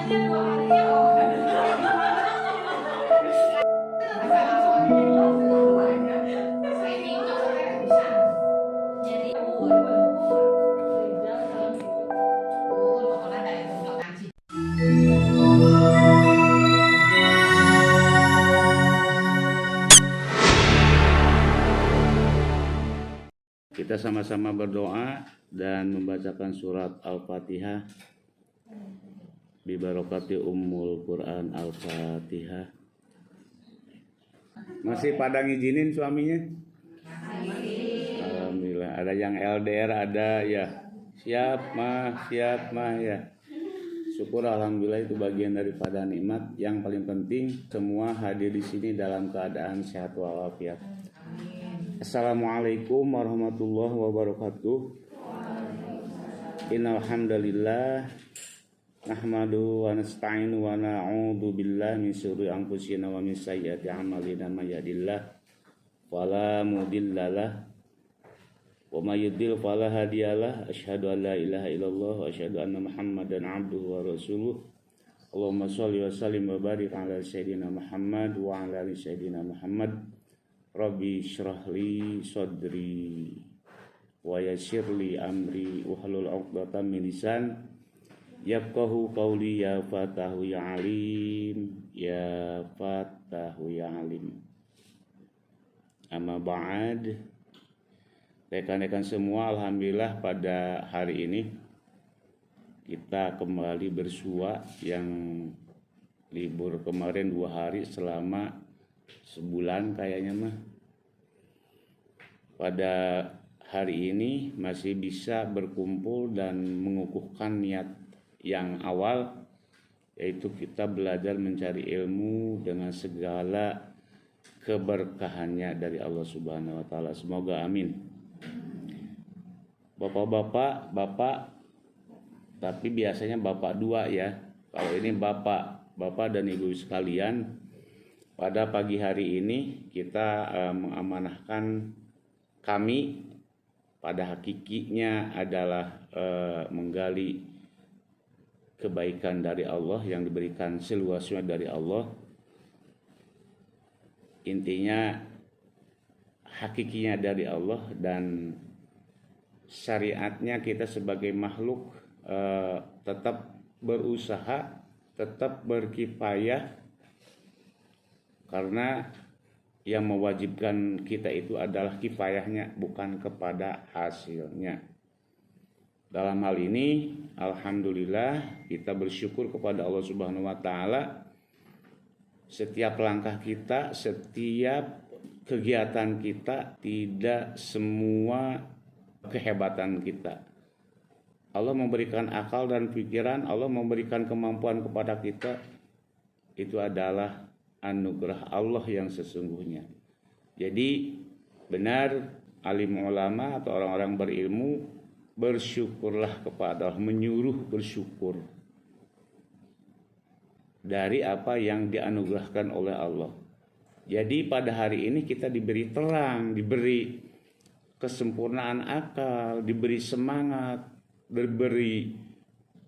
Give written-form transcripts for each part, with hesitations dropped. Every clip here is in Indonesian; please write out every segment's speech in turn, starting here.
Kita sama-sama berdoa dan membacakan surat Al-Fatihah bibarokati Ummul Quran Al-Fatihah. Masih pada ngizinin suaminya? Alhamdulillah. Ada yang LDR, ada ya. Siap mah ya. Syukur alhamdulillah, itu bagian daripada nikmat. Yang paling penting semua hadir di sini dalam keadaan sehat walafiat. Assalamualaikum warahmatullahi wabarakatuh. Innal hamdalillah nahmadu wa nasta'inu wa na'udzu billahi min syururi anfusina wa min sayyiati a'malina may yahdihillahu fala mudhillalah wa may yudhlil fala hadiyalah. Asyhadu an la ilaha illallah wa asyhadu anna Muhammadan abduhu wa rasuluh. Allahumma shalli wa sallim wa barik ala sayyidina Muhammad wa ala ali sayyidina Muhammad. Rabbi syrahli sodri wa yassirli amri wahlul 'uqdatam min lisan yafqahu qawli ya fatahu ya alim ya fatahu ya alim. Amma ba'd. Rekan-rekan semua, alhamdulillah pada hari ini kita kembali bersua yang libur kemarin 2 hari selama sebulan kayaknya mah. Pada hari ini masih bisa berkumpul dan mengukuhkan niat yang awal, yaitu kita belajar mencari ilmu dengan segala keberkahannya dari Allah Subhanahu wa taala. Semoga amin. Bapak, tapi biasanya bapak 2 ya. Kalau ini bapak dan ibu sekalian, pada pagi hari ini kita mengamanahkan kami, pada hakikinya adalah menggali kebaikan dari Allah yang diberikan seluasnya dari Allah. Intinya hakikinya dari Allah, dan syariatnya kita sebagai makhluk tetap berusaha, tetap berkifayah, karena yang mewajibkan kita itu adalah kifayahnya, bukan kepada hasilnya. Dalam hal ini alhamdulillah kita bersyukur kepada Allah Subhanahu wa taala. Setiap langkah kita, setiap kegiatan kita, tidak semua kehebatan kita. Allah memberikan akal dan pikiran, Allah memberikan kemampuan kepada kita. Itu adalah anugerah Allah yang sesungguhnya. Jadi benar alim ulama atau orang-orang berilmu, bersyukurlah kepada Allah, menyuruh bersyukur dari apa yang dianugerahkan oleh Allah. Jadi pada hari ini kita diberi terang, diberi kesempurnaan akal, diberi semangat, diberi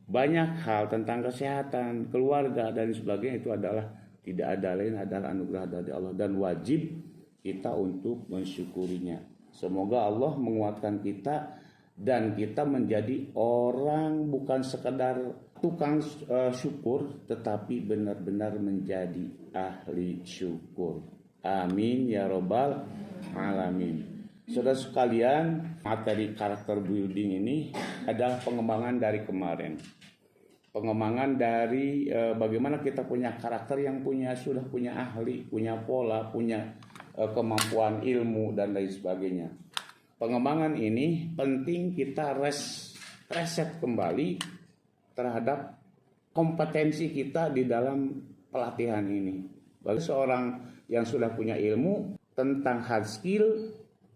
banyak hal tentang kesehatan, keluarga dan sebagainya. Itu adalah tidak ada lain adalah anugerah dari Allah, dan wajib kita untuk mensyukurinya. Semoga Allah menguatkan kita dan kita menjadi orang bukan sekedar tukang syukur, tetapi benar-benar menjadi ahli syukur. Amin ya robbal alamin. Saudara sekalian, materi karakter building ini adalah pengembangan dari kemarin. Pengembangan dari bagaimana kita punya karakter yang sudah punya ahli, punya pola, punya kemampuan ilmu dan lain sebagainya. Pengembangan ini penting kita reset kembali terhadap kompetensi kita di dalam pelatihan ini. Bagi seorang yang sudah punya ilmu tentang hard skill,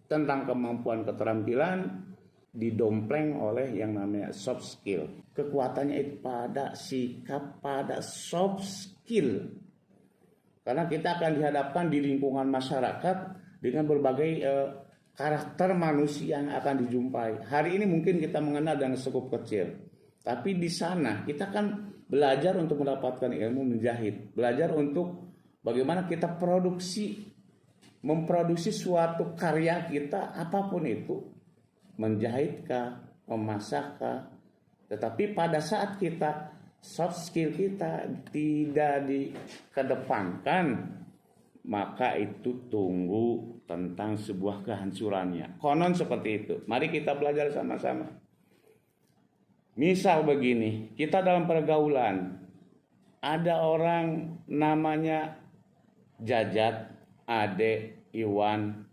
tentang kemampuan keterampilan, didompleng oleh yang namanya soft skill. Kekuatannya itu pada sikap, pada soft skill. Karena kita akan dihadapkan di lingkungan masyarakat dengan berbagai karakter manusia yang akan dijumpai. Hari ini mungkin kita mengenal dengan skup kecil. Tapi di sana kita kan belajar untuk mendapatkan ilmu menjahit, belajar untuk bagaimana kita memproduksi suatu karya kita apapun itu, menjahitkah, memasakkah. Tetapi pada saat kita soft skill kita tidak dikedepankan, maka itu tunggu tentang sebuah kehancurannya. Konon seperti itu. Mari kita belajar sama-sama. Misal begini, kita dalam pergaulan ada orang namanya Jajat, Ade, Iwan,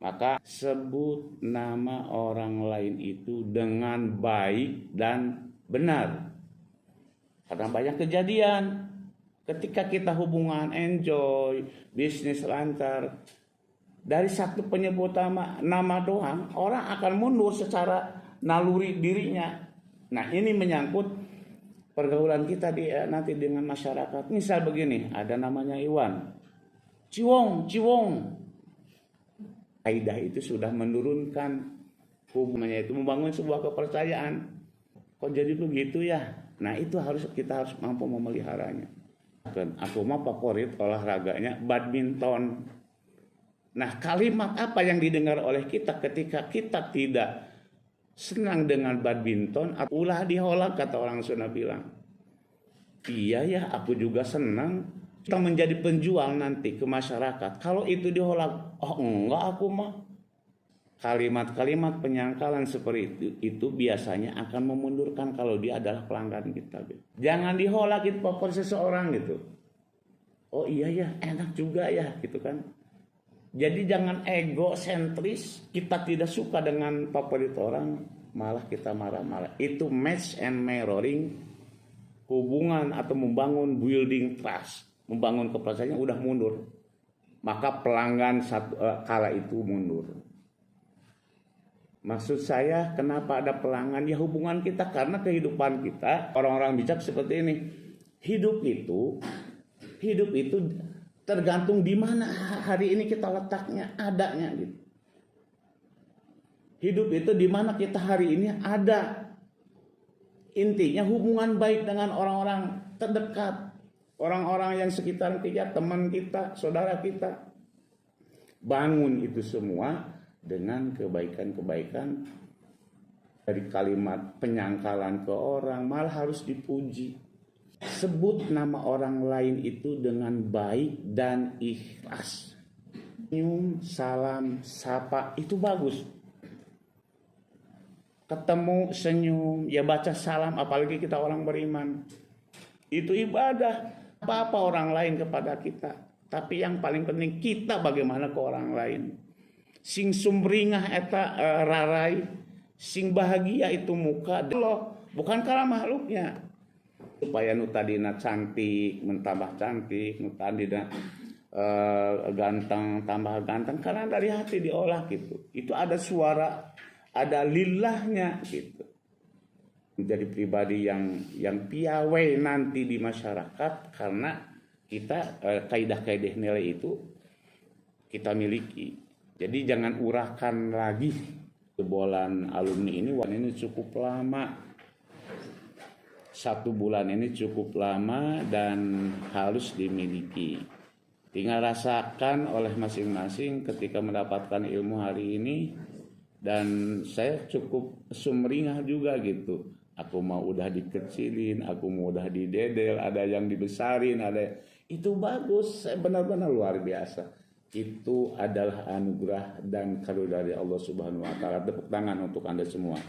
maka sebut nama orang lain itu dengan baik dan benar. Karena banyak kejadian ketika kita hubungan enjoy, bisnis lancar, dari satu penyebutan nama doang, orang akan mundur secara naluri dirinya. Nah, ini menyangkut pergaulan kita nanti dengan masyarakat. Misal begini, ada namanya Iwan, Ciwong. Kaidah itu sudah menurunkan hubungannya, itu membangun sebuah kepercayaan. Kok jadi begitu ya? Nah, itu kita harus mampu memeliharanya. Aku mah favorit olahraganya badminton. Nah, kalimat apa yang didengar oleh kita ketika kita tidak senang dengan badminton? Ulah diholak, kata orang Sunda bilang. Iya ya, aku juga senang. Kita menjadi penjual nanti ke masyarakat. Kalau itu diholak, oh enggak aku mah. Kalimat-kalimat penyangkalan seperti itu biasanya akan memundurkan kalau dia adalah pelanggan kita. Jangan diholak itu favorit seseorang gitu. Oh iya ya, enak juga ya gitu kan. Jadi jangan egosentris, kita tidak suka dengan favorit orang, malah kita marah-marah. Itu match and mirroring hubungan atau membangun building trust, membangun kepercayaan udah mundur. Maka pelanggan kala itu mundur. Maksud saya kenapa ada pelanggan? Ya hubungan kita karena kehidupan kita. Orang-orang bijak seperti ini. Hidup itu tergantung di mana hari ini kita letaknya, adanya gitu. Hidup itu di mana kita hari ini ada. Intinya hubungan baik dengan orang-orang terdekat, orang-orang yang sekitar kita, teman kita, saudara kita. Bangun itu semua dengan kebaikan-kebaikan, dari kalimat penyangkalan ke orang, malah harus dipuji. Sebut nama orang lain itu dengan baik dan ikhlas. Senyum, salam, sapa, itu bagus. Ketemu, senyum, ya baca salam, apalagi kita orang beriman. Itu ibadah. Apa-apa orang lain kepada kita. Tapi yang paling penting kita bagaimana ke orang lain. Sing sumringah eta rarai, sing bahagia itu muka Allah, bukan karena makhluknya. Supaya nu tadina cantik, mentambah cantik, nu tadina ganteng, tambah ganteng, karena dari hati diolah gitu. Itu ada suara, ada lillahnya gitu. Menjadi pribadi yang piawai nanti di masyarakat karena kita kaidah-kaidah nilai itu kita miliki. Jadi jangan urahkan lagi. Jebolan alumni ini cukup lama. 1 bulan ini cukup lama dan harus dimiliki. Tinggal rasakan oleh masing-masing ketika mendapatkan ilmu hari ini. Dan saya cukup sumringah juga gitu. Aku mau udah dikecilin, aku mau udah didedel, ada yang dibesarin, itu bagus, saya benar-benar luar biasa. Itu adalah anugerah dan karunia dari Allah Subhanahu wa taala. Tepuk tangan untuk Anda semua.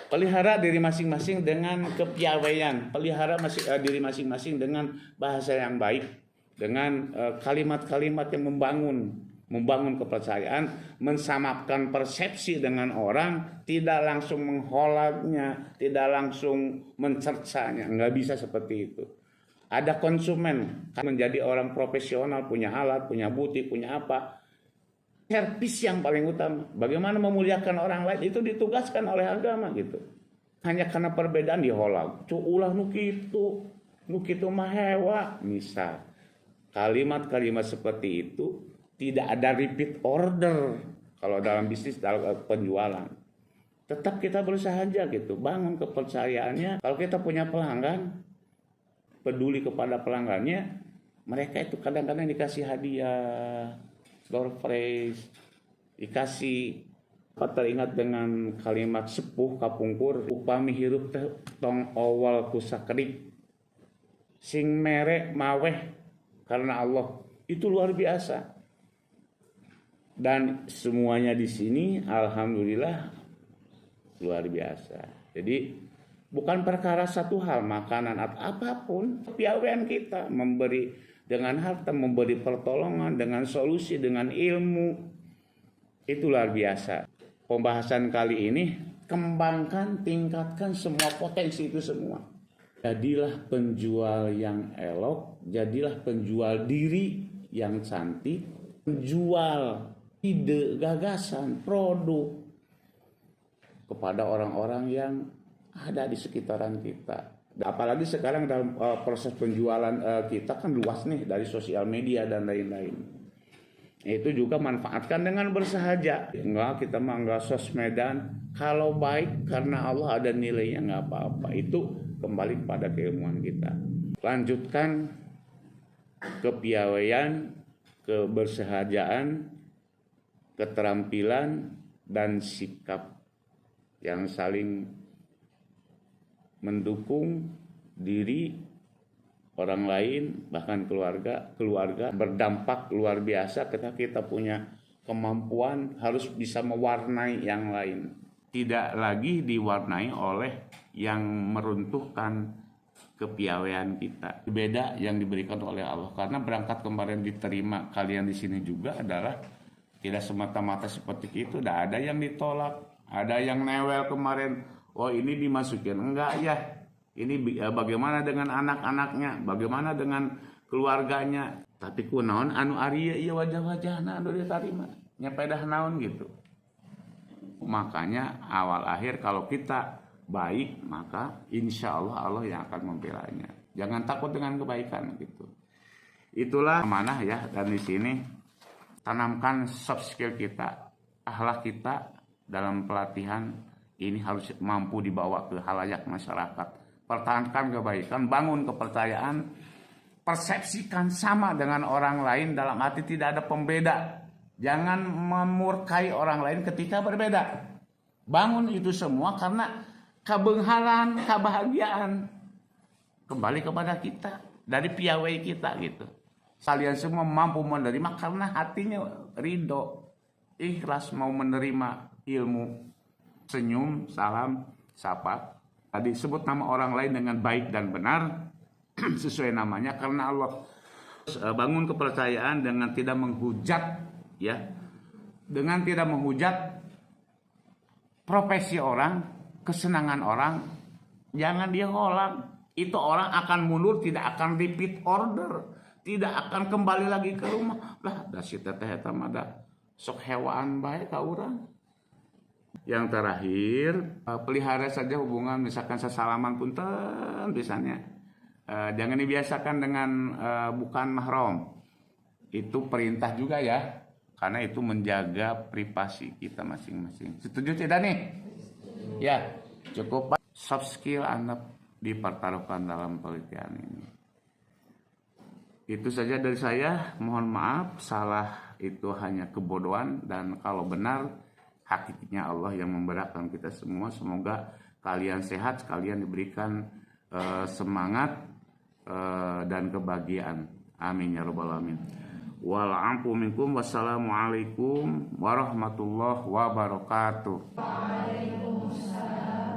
Pelihara diri masing-masing dengan kepiawaian, pelihara diri masing-masing dengan bahasa yang baik, dengan kalimat-kalimat yang membangun kepercayaan, mensamarkan persepsi dengan orang, tidak langsung mengholaknya, tidak langsung mencercanya, nggak bisa seperti itu. Ada konsumen, menjadi orang profesional, punya alat, punya butik, punya apa. Servis yang paling utama. Bagaimana memuliakan orang lain itu ditugaskan oleh agama gitu. Hanya karena perbedaan diholak. Ulah nu kitu mah hewa. Misal, kalimat-kalimat seperti itu tidak ada repeat order kalau dalam bisnis, dalam penjualan. tetap kita berusaha aja gitu, bangun kepercayaannya. Kalau kita punya pelanggan, peduli kepada pelanggannya, mereka itu kadang-kadang dikasih hadiah, door prize, dikasih. Teringat dengan kalimat sepuh kapungkur, upami hirup tong awal kusakerik sing merek maweh karena Allah. Itu luar biasa. Dan semuanya di sini alhamdulillah luar biasa. Jadi bukan perkara satu hal, makanan atau apapun, piawaian kita memberi dengan harta, memberi pertolongan dengan solusi, dengan ilmu, itu luar biasa. Pembahasan kali ini, kembangkan, tingkatkan semua potensi itu semua. Jadilah penjual yang elok, jadilah penjual diri yang cantik, penjual ide, gagasan, produk kepada orang-orang yang ada di sekitaran kita. Apalagi sekarang dalam proses penjualan kita kan luas nih, dari sosial media dan lain-lain. Itu juga manfaatkan dengan bersahaja. Enggak, kita mah enggak sosmedan. Kalau baik karena Allah ada nilainya, enggak apa-apa. Itu kembali kepada keilmuan kita. Lanjutkan kepiawaian, kebersahajaan, keterampilan, dan sikap yang saling mendukung diri, orang lain, bahkan keluarga berdampak luar biasa ketika kita punya kemampuan harus bisa mewarnai yang lain. Tidak lagi diwarnai oleh yang meruntuhkan kepiawaian kita. Beda yang diberikan oleh Allah. Karena berangkat kemarin diterima kalian di sini juga adalah tidak semata-mata seperti itu. Ada yang ditolak, ada yang newel kemarin. Oh ini dimasukin, enggak ya. Ini bagaimana dengan anak-anaknya, bagaimana dengan keluarganya. Tapi kunaon anu ari ieu wajah-wajahna anu diterima, nyepedah naon gitu. Makanya awal akhir kalau kita baik, maka insya Allah Allah yang akan membelanya. Jangan takut dengan kebaikan gitu. Itulah amanah ya, dan di sini tanamkan soft skill kita, akhlak kita dalam pelatihan ini harus mampu dibawa ke halayak masyarakat. Pertahankan kebaikan, bangun kepercayaan, persepsikan sama dengan orang lain, dalam arti tidak ada pembeda. Jangan memurkai orang lain ketika berbeda. Bangun itu semua karena kebenhalan, kebahagiaan kembali kepada kita, dari piawai kita gitu. Kalian semua mampu menerima karena hatinya ridho, ikhlas mau menerima ilmu. Senyum, salam, sapa. Tadi sebut nama orang lain dengan baik dan benar sesuai namanya karena Allah. Bangun kepercayaan dengan tidak menghujat, ya, dengan tidak menghujat profesi orang, kesenangan orang. Jangan dia ngolang. Itu orang akan mundur, tidak akan repeat order, tidak akan kembali lagi ke rumah. Lah, da si teteh eta mah da sok hewaan bae ka urang. Yang terakhir, pelihara saja hubungan, misalkan sesalaman punten misalnya. Jangan dibiasakan dengan bukan mahram. Itu perintah juga ya, karena itu menjaga privasi kita masing-masing. Setuju tidak nih? Ya, cukup. Soft skill Anda dipertaruhkan dalam penelitian ini. Itu saja dari saya. Mohon maaf, salah itu hanya kebodohan, dan kalau benar hakikatnya Allah yang memberatkan kita semua. Semoga kalian sehat, kalian diberikan semangat dan kebahagiaan. Amin ya rabbal alamin. Wal afu minkum. Wassalamualaikum warahmatullahi wabarakatuh. Waalaikumsalam.